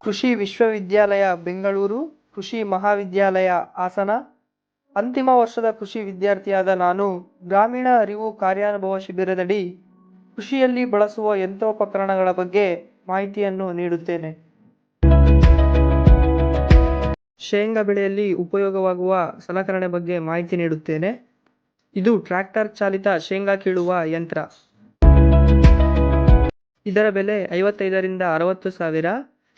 ಕೃಷಿ ವಿಶ್ವವಿದ್ಯಾಲಯ ಬೆಂಗಳೂರು, ಕೃಷಿ ಮಹಾವಿದ್ಯಾಲಯ ಹಾಸನ. ಅಂತಿಮ ವರ್ಷದ ಕೃಷಿ ವಿದ್ಯಾರ್ಥಿಯಾದ ನಾನು ಗ್ರಾಮೀಣ ಅರಿವು ಕಾರ್ಯಾನುಭವ ಶಿಬಿರದಡಿ ಕೃಷಿಯಲ್ಲಿ ಬಳಸುವ ಯಂತ್ರೋಪಕರಣಗಳ ಬಗ್ಗೆ ಮಾಹಿತಿಯನ್ನು ನೀಡುತ್ತೇನೆ. ಶೇಂಗಾ ಬೆಳೆಯಲ್ಲಿ ಉಪಯೋಗವಾಗುವ ಸಲಕರಣೆ ಬಗ್ಗೆ ಮಾಹಿತಿ ನೀಡುತ್ತೇನೆ. ಇದು ಟ್ರ್ಯಾಕ್ಟರ್ ಚಾಲಿತ ಶೇಂಗಾ ಕೀಳುವ ಯಂತ್ರ. ಇದರ ಬೆಲೆ 55 ರಿಂದ 60 ಸಾವಿರ.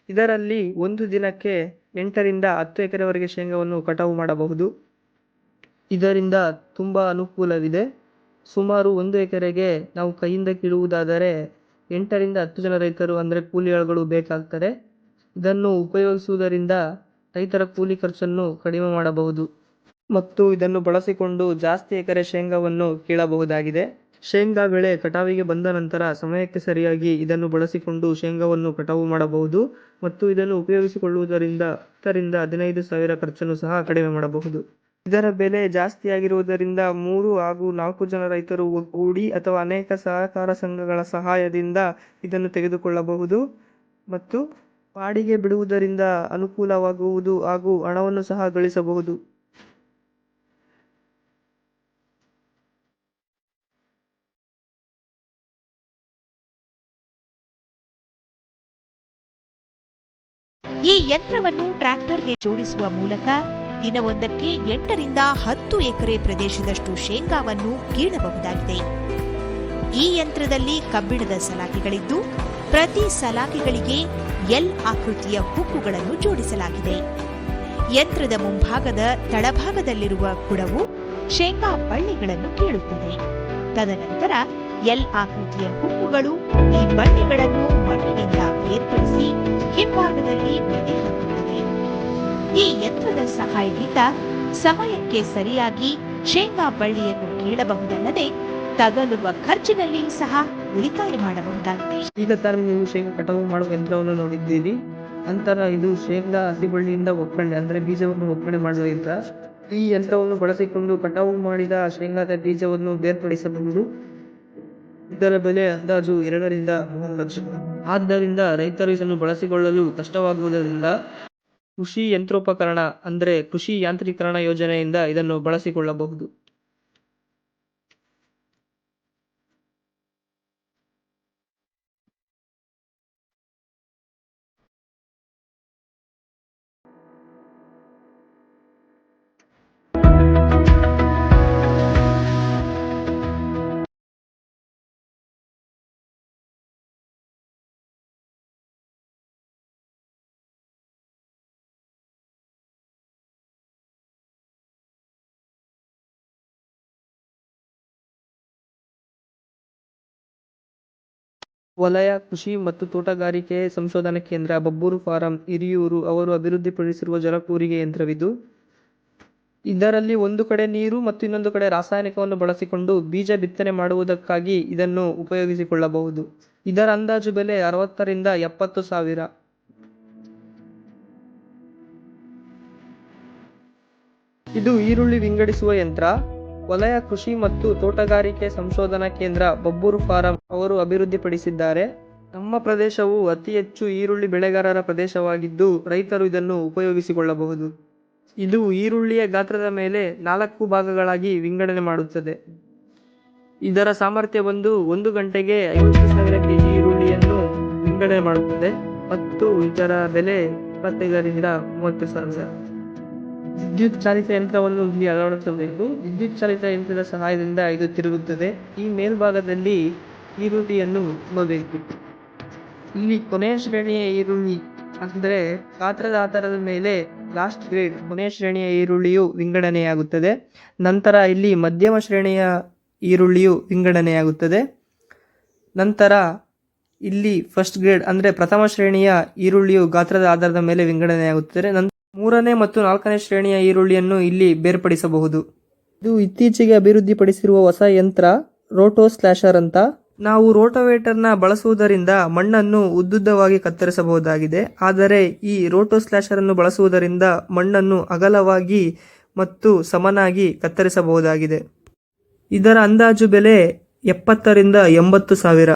ಇದರಲ್ಲಿ ಒಂದು ದಿನಕ್ಕೆ 8 ರಿಂದ 10 ಎಕರೆವರೆಗೆ ಶೇಂಗಾವನ್ನು ಕಟಾವು ಮಾಡಬಹುದು. ಇದರಿಂದ ತುಂಬ ಅನುಕೂಲವಿದೆ. ಸುಮಾರು 1 ಎಕರೆಗೆ ನಾವು ಕೈಯಿಂದ ಕೀಳುವುದಾದರೆ 8 ರಿಂದ 10 ಜನ ರೈತರು ಅಂದರೆ ಕೂಲಿ ಆಳುಗಳು ಬೇಕಾಗ್ತಾರೆ. ಇದನ್ನು ಉಪಯೋಗಿಸುವುದರಿಂದ ರೈತರ ಕೂಲಿ ಖರ್ಚನ್ನು ಕಡಿಮೆ ಮಾಡಬಹುದು ಮತ್ತು ಇದನ್ನು ಬಳಸಿಕೊಂಡು ಜಾಸ್ತಿ ಎಕರೆ ಶೇಂಗಾವನ್ನು ಕೀಳಬಹುದಾಗಿದೆ. ಶೇಂಗಾ ಬೆಳೆ ಕಟಾವಿಗೆ ಬಂದ ನಂತರ ಸಮಯಕ್ಕೆ ಸರಿಯಾಗಿ ಇದನ್ನು ಬಳಸಿಕೊಂಡು ಶೇಂಗಾವನ್ನು ಕಟಾವು ಮಾಡಬಹುದು ಮತ್ತು ಇದನ್ನು ಉಪಯೋಗಿಸಿಕೊಳ್ಳುವುದರಿಂದ 10 ರಿಂದ 15 ಸಾವಿರ ಖರ್ಚನ್ನು ಸಹ ಕಡಿಮೆ ಮಾಡಬಹುದು. ಇದರ ಬೆಲೆ ಜಾಸ್ತಿಯಾಗಿರುವುದರಿಂದ 3 ಹಾಗೂ 4 ಜನ ರೈತರು ಒಗ್ಗೂಡಿ ಅಥವಾ ಅನೇಕ ಸಹಕಾರ ಸಂಘಗಳ ಸಹಾಯದಿಂದ ಇದನ್ನು ತೆಗೆದುಕೊಳ್ಳಬಹುದು ಮತ್ತು ಬಾಡಿಗೆ ಬಿಡುವುದರಿಂದ ಅನುಕೂಲವಾಗುವುದು ಹಾಗೂ ಹಣವನ್ನು ಸಹ ಗಳಿಸಬಹುದು. ಈ ಯಂತ್ರವನ್ನು ಟ್ರ್ಯಾಕ್ಟರ್ಗೆ ಜೋಡಿಸುವ ಮೂಲಕ ದಿನವೊಂದಕ್ಕೆ 8 ರಿಂದ 10 ಎಕರೆ ಪ್ರದೇಶದಷ್ಟು ಶೇಂಗಾವನ್ನು ಕೀಳಬಹುದಾಗಿದೆ. ಈ ಯಂತ್ರದಲ್ಲಿ ಕಬ್ಬಿಣದ ಸಲಾಕೆಗಳಿದ್ದು ಪ್ರತಿ ಸಲಾಕೆಗಳಿಗೆ ಎಲ್ ಆಕೃತಿಯ ಹುಕ್ಕುಗಳನ್ನು ಜೋಡಿಸಲಾಗಿದೆ. ಯಂತ್ರದ ಮುಂಭಾಗದ ತಳಭಾಗದಲ್ಲಿರುವ ಕುಡವು ಶೇಂಗಾ ಬಳ್ಳಿಗಳನ್ನು ಕೀಳುತ್ತದೆ. ತದನಂತರ ಎಲ್ ಆಕೃತಿಯ ಹುಕ್ಕುಗಳು ಈ ಬಳ್ಳಿಗಳನ್ನು ಮಣ್ಣಿನಿಂದ ಬೇರ್ಪಡಿಸಿ ಹಿಂಭಾಗದಲ್ಲಿ ಬೆಳೆ ಹಾಕುತ್ತದೆ. ಈ ಯಂತ್ರದ ಸಹಾಯದಿಂದ ಸಮಯಕ್ಕೆ ಸರಿಯಾಗಿ ಶೇಂಗಾ ಬಳ್ಳಿಯನ್ನು ಕೀಳಬಹುದಲ್ಲದೆ ತಗಲುವ ಖರ್ಚಿನಲ್ಲಿ ಸಹ ಉಳಿತಾಯ ಮಾಡಬಹುದಾಗಿದೆ. ಈಗ ತಾನೇ ನೀವು ಶೇಂಗಾ ಕಟಾವು ಮಾಡುವ ಯಂತ್ರವನ್ನು ನೋಡಿದ್ದೀರಿ. ನಂತರ ಇದು ಶೇಂಗಾ ಹಸಿಬಳ್ಳಿಯಿಂದ ಒಕ್ಕಣೆ ಅಂದರೆ ಬೀಜವನ್ನು ಒಕ್ಕಣೆ ಮಾಡುವ ಯಂತ್ರ. ಈ ಯಂತ್ರವನ್ನು ಬಳಸಿಕೊಂಡು ಕಟಾವು ಮಾಡಿದ ಶೇಂಗಾದ ಬೀಜವನ್ನು ಬೇರ್ಪಡಿಸಬಹುದು. ಇದರ ಬೆಲೆ ಅಂದಾಜು 2 ರಿಂದ 3 ಲಕ್ಷ. ಆದ್ದರಿಂದ ರೈತರು ಇದನ್ನು ಬಳಸಿಕೊಳ್ಳಲು ಕಷ್ಟವಾಗುವುದರಿಂದ ಕೃಷಿ ಯಂತ್ರೋಪಕರಣ ಅಂದರೆ ಕೃಷಿ ಯಾಂತ್ರೀಕರಣ ಯೋಜನೆಯಿಂದ ಇದನ್ನು ಬಳಸಿಕೊಳ್ಳಬಹುದು. ವಲಯ ಕೃಷಿ ಮತ್ತು ತೋಟಗಾರಿಕೆ ಸಂಶೋಧನಾ ಕೇಂದ್ರ, ಬಬ್ಬೂರು ಫಾರಂ, ಹಿರಿಯೂರು ಅವರು ಅಭಿವೃದ್ಧಿಪಡಿಸಿರುವ ಜಲಕೂರಿಗೆ ಯಂತ್ರವಿದು. ಇದರಲ್ಲಿ ಒಂದು ಕಡೆ ನೀರು ಮತ್ತು ಇನ್ನೊಂದು ಕಡೆ ರಾಸಾಯನಿಕವನ್ನು ಬಳಸಿಕೊಂಡು ಬೀಜ ಬಿತ್ತನೆ ಮಾಡುವುದಕ್ಕಾಗಿ ಇದನ್ನು ಉಪಯೋಗಿಸಿಕೊಳ್ಳಬಹುದು. ಇದರ ಅಂದಾಜು ಬೆಲೆ 60 ರಿಂದ 70 ಸಾವಿರ. ಇದು ಈರುಳ್ಳಿ ವಿಂಗಡಿಸುವ ಯಂತ್ರ. ವಲಯ ಕೃಷಿ ಮತ್ತು ತೋಟಗಾರಿಕೆ ಸಂಶೋಧನಾ ಕೇಂದ್ರ, ಬಬ್ಬೂರು ಫಾರಂ ಅವರು ಅಭಿವೃದ್ಧಿಪಡಿಸಿದ್ದಾರೆ. ನಮ್ಮ ಪ್ರದೇಶವು ಅತಿ ಹೆಚ್ಚು ಈರುಳ್ಳಿ ಬೆಳೆಗಾರರ ಪ್ರದೇಶವಾಗಿದ್ದು ರೈತರು ಇದನ್ನು ಉಪಯೋಗಿಸಿಕೊಳ್ಳಬಹುದು. ಇದು ಈರುಳ್ಳಿಯ ಗಾತ್ರದ ಮೇಲೆ 4 ಭಾಗಗಳಾಗಿ ವಿಂಗಡಣೆ ಮಾಡುತ್ತದೆ. ಇದರ ಸಾಮರ್ಥ್ಯ ಬಂದು 1 ಗಂಟೆಗೆ 50,000 ಕೆಜಿ ಈರುಳ್ಳಿಯನ್ನು ವಿಂಗಡಣೆ ಮಾಡುತ್ತದೆ ಮತ್ತು ಇದರ ಬೆಲೆ 25 ರಿಂದ 30 ಸಾವಿರ. ವಿದ್ಯುತ್ ಚಾಲಿತ ಯಂತ್ರವನ್ನು ಇಲ್ಲಿ ಅಳವಡಿಸಬೇಕು. ವಿದ್ಯುತ್ ಚಾಲಿತ ಯಂತ್ರದ ಸಹಾಯದಿಂದ ಇದು ತಿರುಗುತ್ತದೆ. ಈ ಮೇಲ್ಭಾಗದಲ್ಲಿ ಈರುಳ್ಳಿಯನ್ನು ತುಂಬಬೇಕು. ಇಲ್ಲಿ ಕೊನೆಯ ಶ್ರೇಣಿಯ ಈರುಳ್ಳಿ ಅಂದರೆ ಗಾತ್ರದ ಆಧಾರದ ಮೇಲೆ ಲಾಸ್ಟ್ ಗ್ರೇಡ್ ಕೊನೆಯ ಶ್ರೇಣಿಯ ಈರುಳ್ಳಿಯು ವಿಂಗಡಣೆಯಾಗುತ್ತದೆ. ನಂತರ ಇಲ್ಲಿ ಮಧ್ಯಮ ಶ್ರೇಣಿಯ ಈರುಳ್ಳಿಯು ವಿಂಗಡಣೆಯಾಗುತ್ತದೆ. ನಂತರ ಇಲ್ಲಿ ಫಸ್ಟ್ ಗ್ರೇಡ್ ಅಂದರೆ ಪ್ರಥಮ ಶ್ರೇಣಿಯ ಈರುಳ್ಳಿಯು ಗಾತ್ರದ ಆಧಾರದ ಮೇಲೆ ವಿಂಗಡಣೆಯಾಗುತ್ತದೆ. ನಂತರ 3ನೇ ಮತ್ತು 4ನೇ ಶ್ರೇಣಿಯ ಈರುಳ್ಳಿಯನ್ನು ಇಲ್ಲಿ ಬೇರ್ಪಡಿಸಬಹುದು. ಇದು ಇತ್ತೀಚೆಗೆ ಅಭಿವೃದ್ಧಿಪಡಿಸಿರುವ ಹೊಸ ಯಂತ್ರ ರೋಟೋ ಸ್ಲ್ಯಾಶರ್ ಅಂತ. ನಾವು ರೋಟೋವೇಟರ್ನ ಬಳಸುವುದರಿಂದ ಮಣ್ಣನ್ನು ಉದ್ದುದ್ದವಾಗಿ ಕತ್ತರಿಸಬಹುದಾಗಿದೆ. ಆದರೆ ಈ ರೋಟೋ ಸ್ಲ್ಯಾಶರ್ ಅನ್ನು ಬಳಸುವುದರಿಂದ ಮಣ್ಣನ್ನು ಅಗಲವಾಗಿ ಮತ್ತು ಸಮನಾಗಿ ಕತ್ತರಿಸಬಹುದಾಗಿದೆ. ಇದರ ಅಂದಾಜು ಬೆಲೆ 70 ರಿಂದ 80 ಸಾವಿರ.